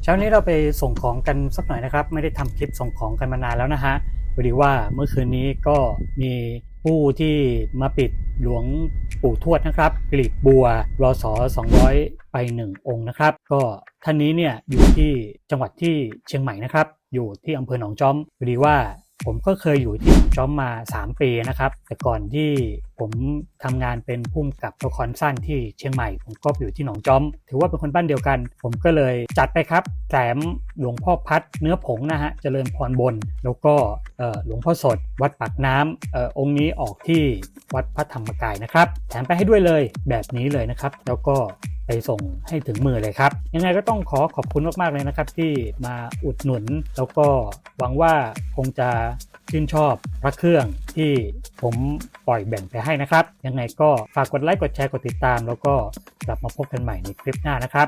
เช้านี้เราไปส่งของกันสักหน่อยนะครับไม่ได้ทำคลิปส่งของกันมานานแล้วนะฮะพอดีว่าเมื่อคืนนี้ก็มีผู้ที่มาปิดหลวงปู่ทวดนะครับกลีบบัวรศ200ไป1องค์นะครับก็ท่านนี้เนี่ยอยู่ที่จังหวัดที่เชียงใหม่นะครับอยู่ที่อำเภอหนองจอมพอดีว่าผมก็เคยอยู่ที่หนองจอมมา3ปีนะครับแต่ก่อนที่ผมทำงานเป็นผู้กำกับละครสั้นที่เชียงใหม่ผมก็อยู่ที่หนองจอมถือว่าเป็นคนบ้านเดียวกันผมก็เลยจัดไปครับแถมหลวงพ่อพัดเนื้อผงนะฮะเจริญพรบนแล้วก็หลวงพ่อสดวัดปากน้ำองค์นี้ออกที่วัดพระธรรมกายนะครับแถมไปให้ด้วยเลยแบบนี้เลยนะครับแล้วก็ไปส่งให้ถึงมือเลยครับยังไงก็ต้องขอบคุณมากๆเลยนะครับที่มาอุดหนุนแล้วก็หวังว่าคงจะชื่นชอบพระเครื่องที่ผมปล่อยแบ่งไปให้นะครับยังไงก็ฝากกดไลค์กดแชร์กดติดตามแล้วก็กลับมาพบกันใหม่ในคลิปหน้านะครับ